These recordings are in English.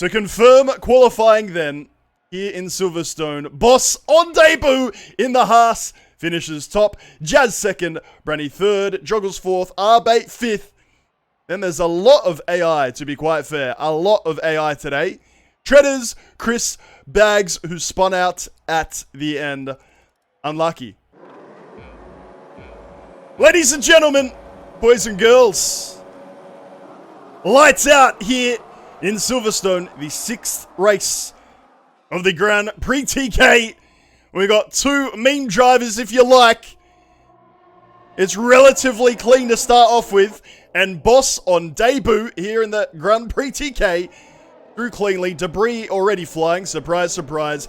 To confirm qualifying then, here in Silverstone, Boss on debut in the Haas finishes top, Jazz second, Branny third, Joggles fourth, Arbate fifth. Then there's a lot of AI, to be quite fair. A lot of AI today. Treaders, Chris, Bags, who spun out at the end. Unlucky. Ladies and gentlemen, boys and girls, lights out here in Silverstone, the 6th race of the Grand PriTK. We got two meme drivers, if you like. It's relatively clean to start off with, and Boss on debut here in the Grand PriTK through cleanly. Debris already flying, surprise, surprise.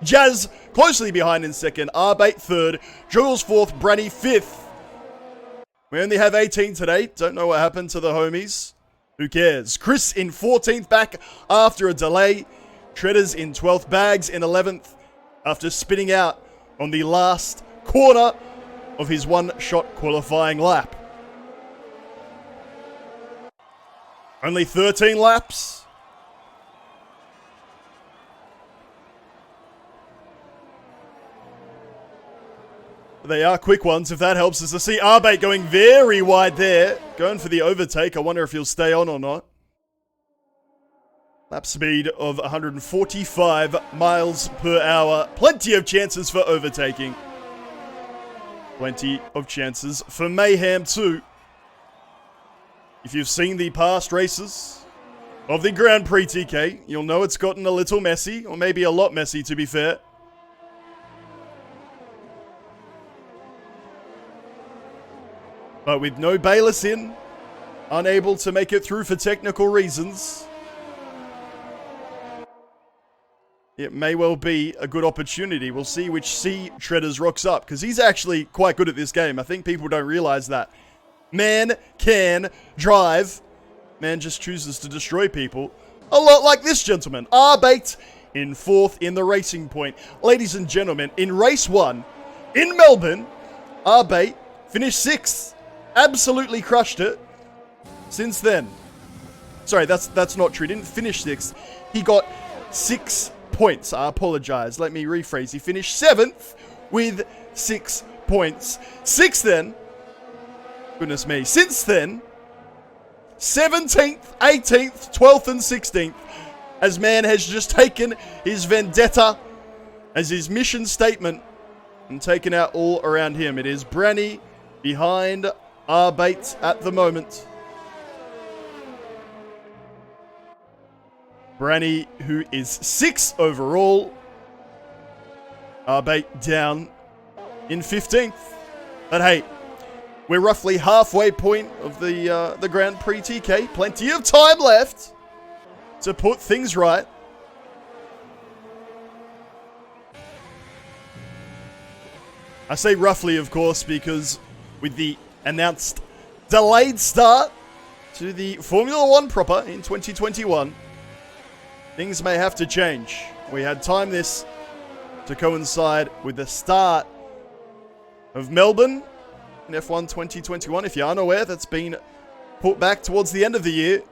Jazz closely behind in second, Arbate third, Jules fourth, Branny fifth. We only have 18 today. Don't know what happened to the homies. Who cares? Chris in 14th, back after a delay. Treaders in 12th, Bags in 11th after spinning out on the last corner of his one-shot qualifying lap. Only 13 laps. They are quick ones, if that helps us to see. Arbate going very wide there. Going for the overtake. I wonder if he'll stay on or not. Lap speed of 145 miles per hour. Plenty of chances for overtaking. Plenty of chances for mayhem too. If you've seen the past races of the Grand PriTK, you'll know it's gotten a little messy, or maybe a lot messy to be fair. But with no Bayless in, unable to make it through for technical reasons, it may well be a good opportunity. We'll see which C Treaders rocks up, because he's actually quite good at this game. I think people don't realize that. Man can drive. Man just chooses to destroy people. A lot like this gentleman. Arbate in 4th in the Racing Point. Ladies and gentlemen, in race 1 in Melbourne, Arbate finished 6th. Absolutely crushed it. Since then. Sorry, that's not true. He didn't finish 6th. He got 6 points. I apologize. Let me rephrase. He finished 7th with 6 points. 6th then. Goodness me. Since then, 17th, 18th, 12th and 16th. As man has just taken his vendetta as his mission statement and taken out all around him. It is Branny behind Arbate at the moment. Branny, who is 6th overall. Arbate down in 15th. But hey, we're roughly halfway point of the Grand PriTK. Plenty of time left to put things right. I say roughly, of course, because with the announced delayed start to the Formula 1 proper in 2021, things may have to change. We had timed this to coincide with the start of Melbourne in F1 2021. If you're unaware, that's been put back towards the end of the year.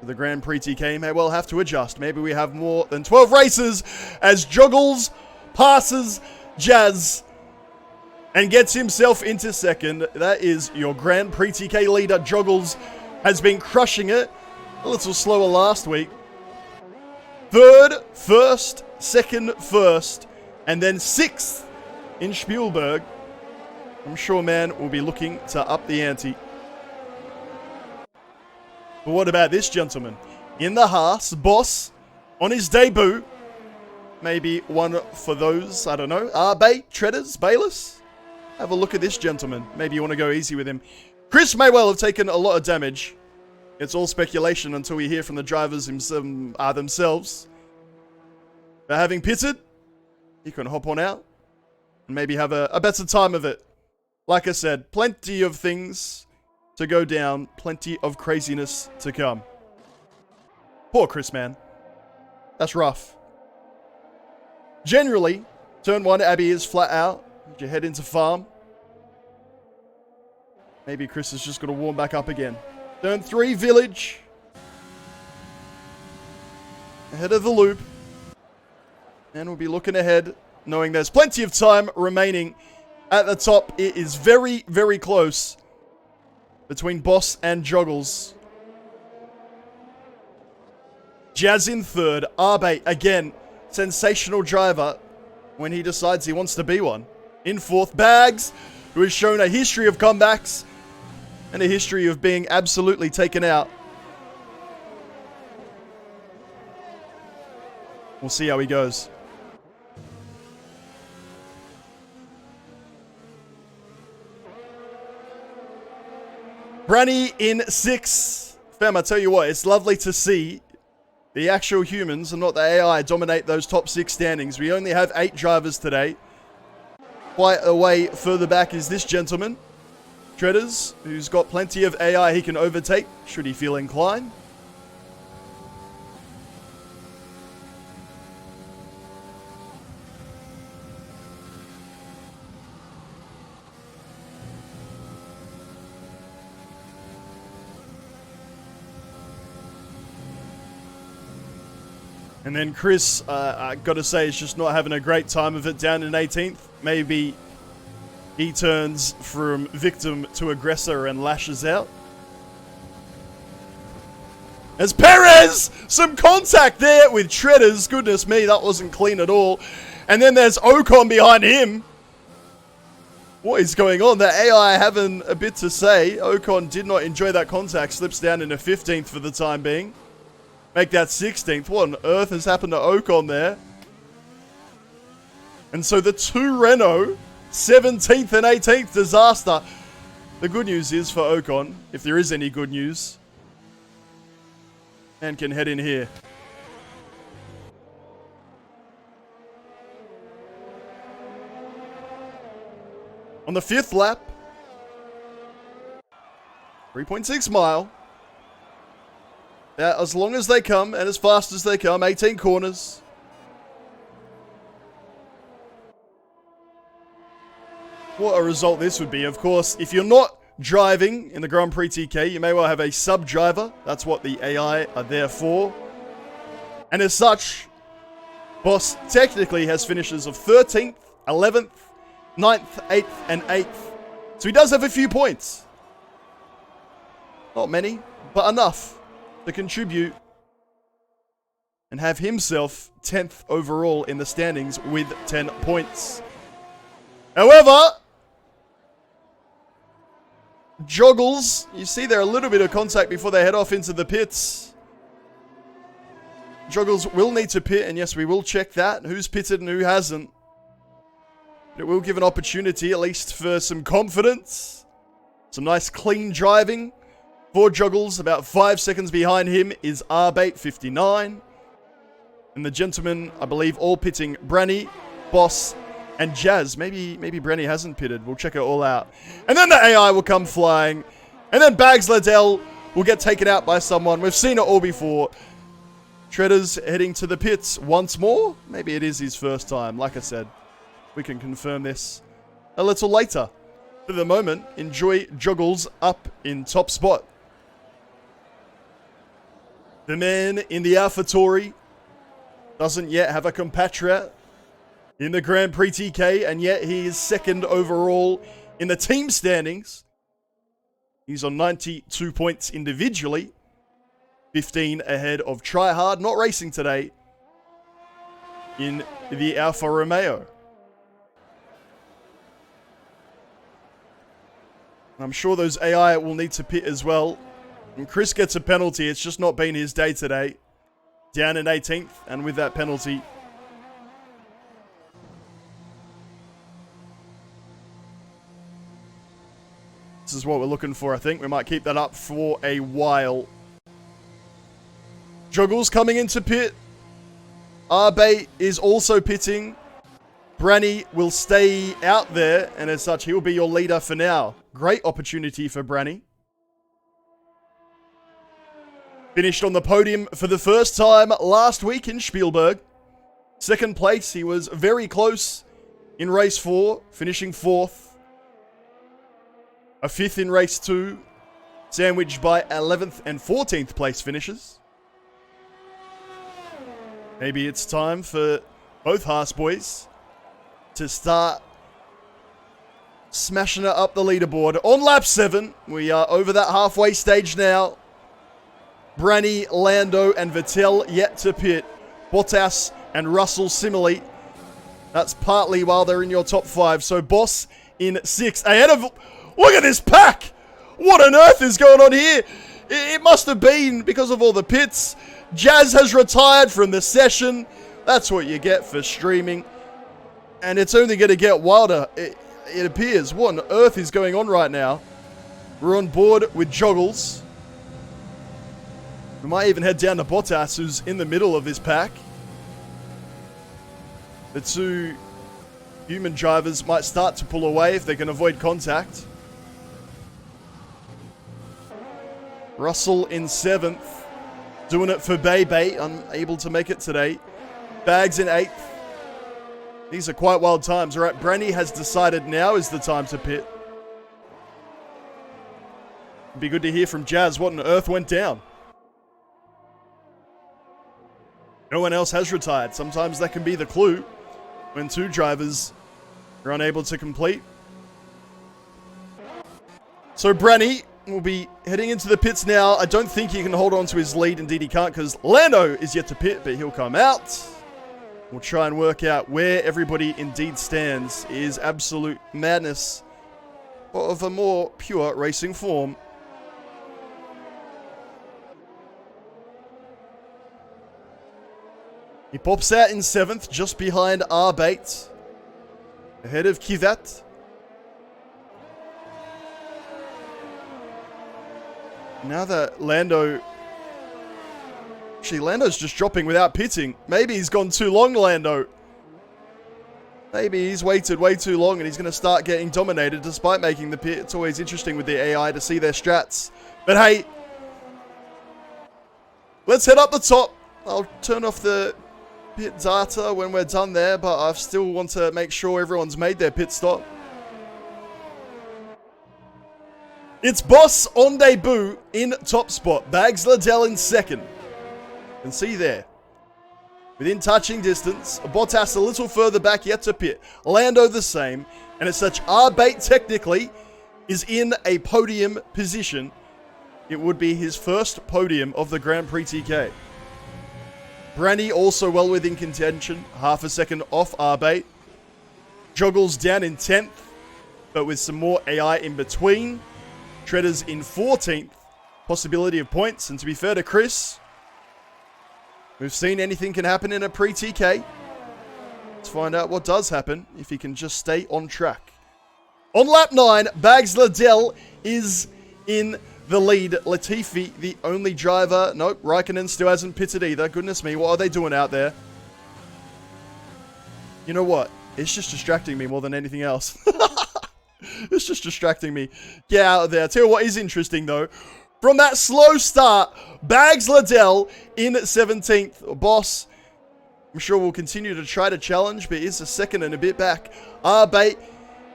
The Grand PriTK may well have to adjust. Maybe we have more than 12 races as Joggles passes Jazz and gets himself into second. That is your Grand PriTK leader. Joggles has been crushing it. A little slower last week. Third, first, second, first, and then 6th in Spielberg. I'm sure man will be looking to up the ante. But what about this gentleman? In the Haas, Boss, on his debut. Maybe one for those, I don't know, Arbate, Treaders, Bayless. Have a look at this gentleman. Maybe you want to go easy with him. Chris may well have taken a lot of damage. It's all speculation until we hear from the drivers themselves. But having pitted, he can hop on out and maybe have a better time of it. Like I said, plenty of things to go down, plenty of craziness to come. Poor Chris, man. That's rough. Generally, turn 1, Abby is flat out. You head into farm. Maybe Chris is just going to warm back up again. Turn 3, Village. ahead of the loop. And we'll be looking ahead, knowing there's plenty of time remaining at the top. It is very, very close between Boss and Joggles. Jazz in third. Arbe, again, sensational driver when he decides he wants to be one. In fourth, Bags, who has shown a history of comebacks and a history of being absolutely taken out. We'll see how he goes. Branny in sixth. Fam, I tell you what, it's lovely to see the actual humans and not the AI dominate those top 6 standings. We only have 8 drivers today. Quite a way further back is this gentleman, Treaders, who's got plenty of AI he can overtake, should he feel inclined. And then Chris, I gotta say, is just not having a great time of it down in 18th. Maybe he turns from victim to aggressor and lashes out. As Perez, some contact there with Treaders. Goodness me, that wasn't clean at all. And then there's Ocon behind him. What is going on? The AI having a bit to say. Ocon did not enjoy that contact. Slips down into 15th for the time being. Make that 16th. What on earth has happened to Ocon there? And so the 2 Renault, 17th and 18th, disaster. The good news is for Ocon, if there is any good news, and can head in here. On the 5th lap, 3.6 mile. As long as they come, and as fast as they come, 18 corners. What a result this would be. Of course, if you're not driving in the Grand PriTK, you may well have a sub-driver. That's what the AI are there for. And as such, Boss technically has finishes of 13th, 11th, 9th, 8th, and 8th. So he does have a few points. Not many, but enough to contribute and have himself 10th overall in the standings with 10 points. However, Joggles, you see there a little bit of contact before they head off into the pits. Joggles will need to pit, and yes, we will check that. Who's pitted and who hasn't. It will give an opportunity, at least for some confidence. Some nice clean driving. For Joggles, about 5 seconds behind him is Arbate, 59. And the gentlemen, I believe, all pitting Branny, Boss, and Jazz. Maybe Branny hasn't pitted. We'll check it all out. And then the AI will come flying. And then Bags Liddell will get taken out by someone. We've seen it all before. Treaders heading to the pits once more. Maybe it is his first time. Like I said, we can confirm this a little later. For the moment, enjoy Joggles up in top spot. The man in the AlphaTauri doesn't yet have a compatriot in the Grand PriTK, and yet he is 2nd overall in the team standings. He's on 92 points individually, 15 ahead of Tryhard, not racing today, in the Alfa Romeo. I'm sure those AI will need to pit as well. And Chris gets a penalty. It's just not been his day today. Down in 18th, and with that penalty, this is what we're looking for, I think. We might keep that up for a while. Joggles coming into pit. Arbe is also pitting. Branny will stay out there, and as such, he'll be your leader for now. Great opportunity for Branny. Finished on the podium for the first time last week in Spielberg. 2nd place, he was very close in race 4, finishing 4th. A 5th in race 2, sandwiched by 11th and 14th place finishes. Maybe it's time for both Haas boys to start smashing it up the leaderboard. On lap 7, we are over that halfway stage now. Branny, Lando, and Vettel yet to pit. Bottas and Russell similarly. That's partly while they're in your top 5. So Boss in 6th. Ahead of... Look at this pack! What on earth is going on here? It must have been because of all the pits. Jazz has retired from the session. That's what you get for streaming. And it's only going to get wilder, it appears. What on earth is going on right now? We're on board with Joggles. We might even head down to Bottas, who's in the middle of this pack. The two human drivers might start to pull away if they can avoid contact. Russell in 7th. Doing it for Bebe, unable to make it today. Bags in 8th. These are quite wild times. All right, Branny has decided now is the time to pit. It'd be good to hear from Jazz. What on earth went down? No one else has retired. Sometimes that can be the clue when two drivers are unable to complete. So Branny will be heading into the pits now. I don't think he can hold on to his lead. Indeed, he can't because Lando is yet to pit, but he'll come out. We'll try and work out where everybody indeed stands. It is absolute madness of a more pure racing form. He pops out in 7th, just behind R-Bait. Ahead of Kivat. Now that Lando... Actually, Lando's just dropping without pitting. Maybe he's gone too long, Lando. Maybe he's waited way too long and he's going to start getting dominated despite making the pit. It's always interesting with the AI to see their strats. But hey, let's head up the top. I'll turn off the pit data when we're done there, but I still want to make sure everyone's made their pit stop. It's Boss on debut in top spot. Bags Liddell in 2nd. You can see there. Within touching distance. Bottas a little further back yet to pit. Lando the same. And as such, R-Bait technically is in a podium position. It would be his first podium of the Grand PriTK. Branny also well within contention. Half a second off R-Bait. Joggles down in 10th. But with some more AI in between. Treaders in 14th. Possibility of points. And to be fair to Chris, we've seen anything can happen in a pre-TK. Let's find out what does happen if he can just stay on track. On lap 9, Bags Liddell is in the lead. Latifi, the only driver. Nope, Raikkonen still hasn't pitted either. Goodness me, what are they doing out there? You know what? It's just distracting me more than anything else. It's just distracting me. Get out of there. I'll tell you what is interesting, though. From that slow start, Bags Liddell in 17th. Boss, I'm sure will continue to try to challenge, but is a second and a bit back. R-Bait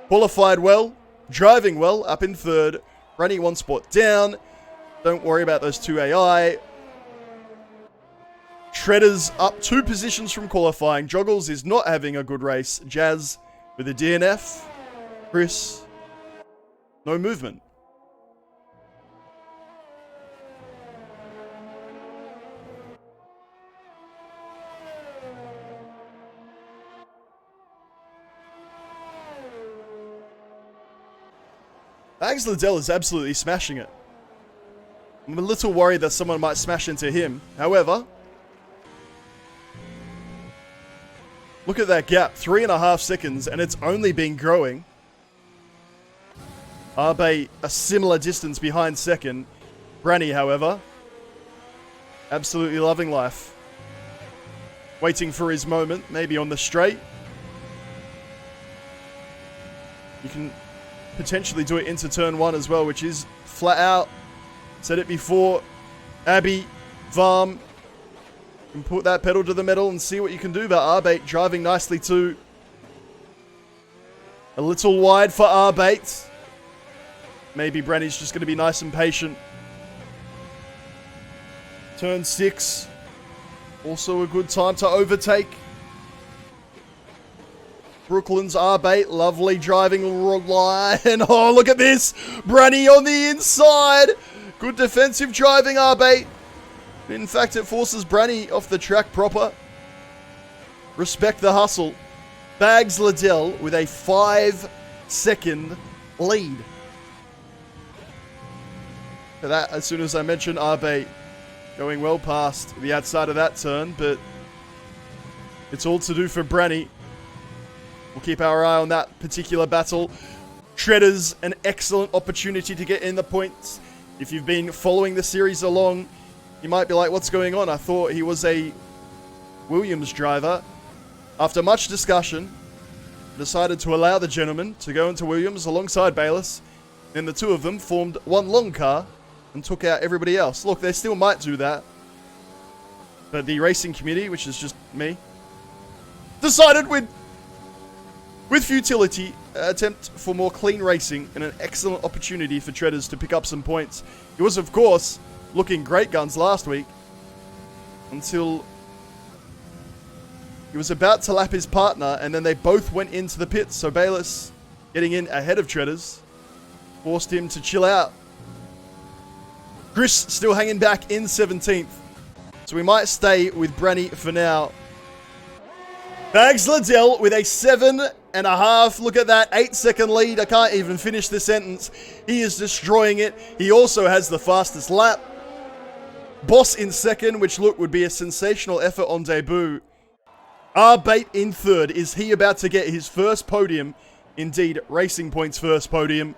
qualified well, driving well, up in 3rd. Running 1 spot down. Don't worry about those two AI. Treaders up 2 positions from qualifying. Joggles is not having a good race. Jazz with a DNF. Chris, no movement. Bags Liddell is absolutely smashing it. I'm a little worried that someone might smash into him. However, look at that gap. 3.5 seconds, and it's only been growing. R-Bait a similar distance behind 2nd. Branny, however, absolutely loving life. Waiting for his moment, maybe on the straight. You can potentially do it into turn 1 as well, which is flat out. Said it before. Abby, Varm, can put that pedal to the metal and see what you can do. But R-Bait driving nicely too. A little wide for R-Bait. Maybe Branny's just going to be nice and patient. Turn 6. Also a good time to overtake. Brooklyn's R-Bait, lovely driving line. Oh, look at this. Branny on the inside. Good defensive driving, R-Bait. In fact, it forces Branny off the track proper. Respect the hustle. Bags Liddell with a 5-second lead. For that, as soon as I mentioned R-Bait going well past the outside of that turn, but it's all to do for Branny. We'll keep our eye on that particular battle. Shredder's an excellent opportunity to get in the points. If you've been following the series along, you might be like, what's going on? I thought he was a Williams driver. After much discussion, decided to allow the gentleman to go into Williams alongside Bayless. Then the two of them formed one long car and took out everybody else. Look, they still might do that. But the racing committee, which is just me, decided with futility, attempt for more clean racing and an excellent opportunity for Treaders to pick up some points. He was, of course, looking great guns last week until he was about to lap his partner, and then they both went into the pits. So Bayless, getting in ahead of Treaders, forced him to chill out. Chris still hanging back in 17th. So we might stay with Branny for now. Bags Liddell with a 7.5. Look at that, 8-second lead. I can't even finish the sentence. He is destroying it. He also has the fastest lap. Boss in second, which look would be a sensational effort on debut. R-Bait in third. Is he about to get his first podium? Indeed, Racing Point's first podium.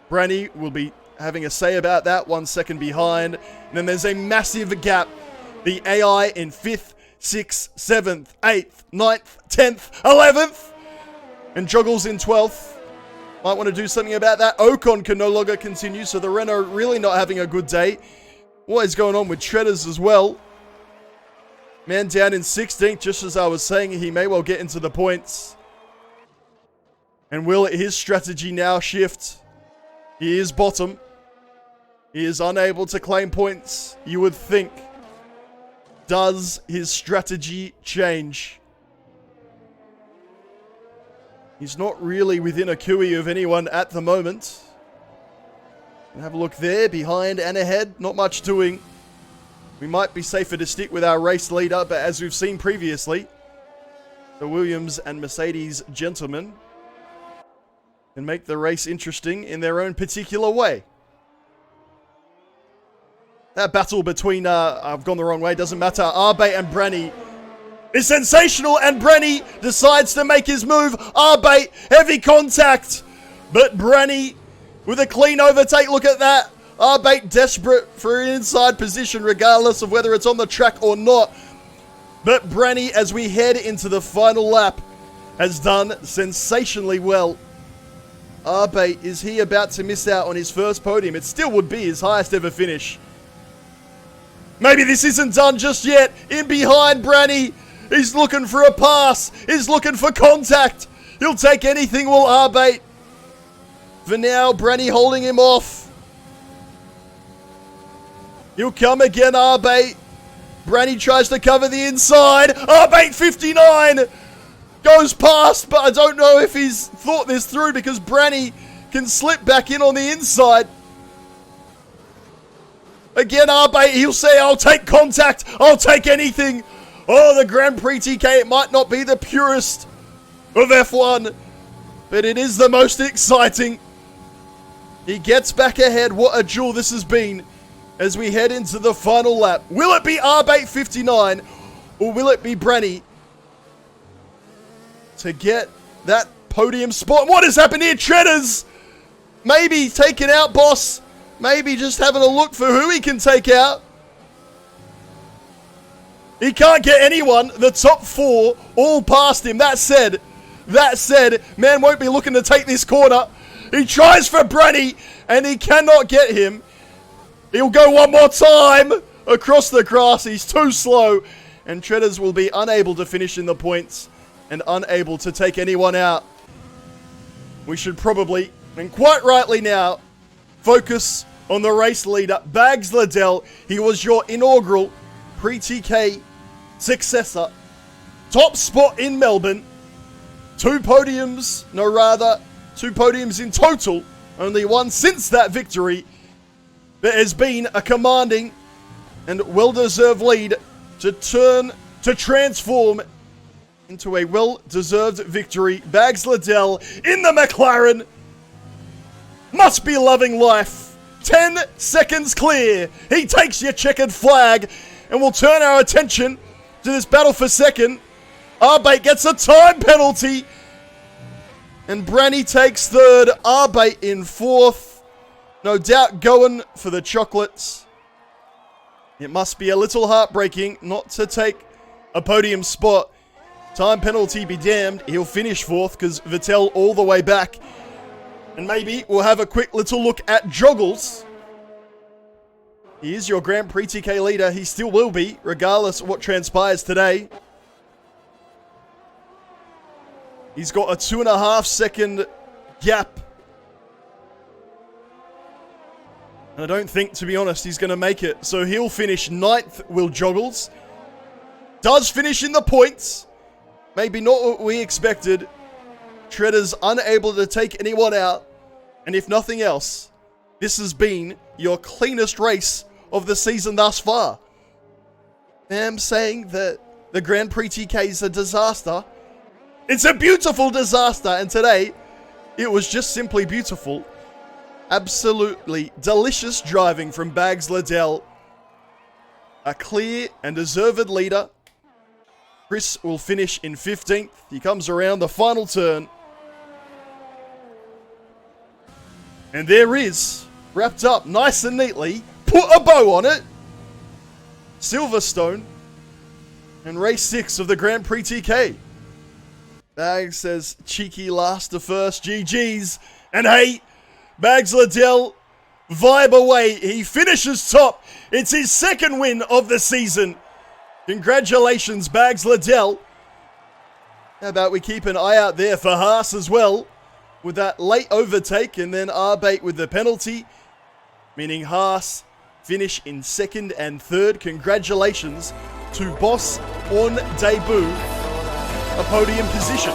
Branny will be having a say about that, 1 second behind. And then there's a massive gap. The AI in 5th, 6th, 7th, 8th, 9th, 10th, 11th. And Joggles in 12th. Might want to do something about that. Ocon can no longer continue, so the Renault really not having a good day. What is going on with Treaders as well? Man down in 16th, just as I was saying, he may well get into the points. And will his strategy now shift? He is bottom. He is unable to claim points, you would think. Does his strategy change? He's not really within a cooey of anyone at the moment. Have a look there, behind and ahead. Not much doing. We might be safer to stick with our race leader, but as we've seen previously, the Williams and Mercedes gentlemen can make the race interesting in their own particular way. That battle between, I've gone the wrong way, doesn't matter, R-Bait and Branny is sensational, and Branny decides to make his move. R-Bait, heavy contact, but Branny with a clean overtake. Look at that. R-Bait desperate for an inside position regardless of whether it's on the track or not. But Branny, as we head into the final lap, has done sensationally well. R-Bait, is he about to miss out on his first podium? It still would be his highest ever finish. Maybe this isn't done just yet. In behind Branny, he's looking for a pass. He's looking for contact. He'll take anything, will R-Bait. For now, Branny holding him off. He'll come again, R-Bait. Branny tries to cover the inside. R-Bait 59 goes past, but I don't know if he's thought this through because Branny can slip back in on the inside. Again, R-Bait, he'll say, I'll take contact. I'll take anything. Oh, the Grand PriTK, it might not be the purest of F1, but it is the most exciting. He gets back ahead. What a duel this has been as we head into the final lap. Will it be R-Bait 59 or will it be Branny to get that podium spot? What has happened here? Treaders maybe taken out, boss. Maybe just having a look for who he can take out. He can't get anyone. The top four all past him. That said, man won't be looking to take this corner. He tries for Branny and he cannot get him. He'll go one more time across the grass. He's too slow. And Treaders will be unable to finish in the points and unable to take anyone out. We should probably, and quite rightly now, focus on the race leader, Bags Liddell. He was your inaugural PriTK successor. Top spot in Melbourne. Two podiums in total. Only one since that victory. There has been a commanding and well-deserved lead to transform into a well-deserved victory. Bags Liddell in the McLaren must be loving life. 10 seconds clear. He takes your checkered flag, and we'll turn our attention to this battle for second. Arbate gets a time penalty, and Branny takes third. Arbate in fourth. No doubt going for the chocolates. It must be a little heartbreaking not to take a podium spot. Time penalty be damned. He'll finish fourth because Vettel all the way back. And maybe we'll have a quick little look at Joggles. He is your Grand PriTK leader. He still will be, regardless of what transpires today. He's got a 2.5 second gap. And I don't think, to be honest, he's going to make it. So he'll finish 9th, Will Joggles. Does finish in the points. Maybe not what we expected. Shredder's unable to take anyone out. And if nothing else, this has been your cleanest race of the season thus far. I'm saying that the Grand PriTK is a disaster. It's a beautiful disaster. And today, it was just simply beautiful. Absolutely delicious driving from Bags Liddell. A clear and deserved leader. Chris will finish in 15th. He comes around the final turn. And there is, wrapped up nice and neatly, put a bow on it, Silverstone, and race 6 of the Grand PriTK. Bags says, cheeky last to first, GG's. And hey, Bags Liddell, vibe away. He finishes top. It's his second win of the season. Congratulations, Bags Liddell. How about we keep an eye out there for Haas as well, with that late overtake, and then Arbate with the penalty, meaning Haas finish in 2nd and 3rd. Congratulations to Boss on debut, a podium position.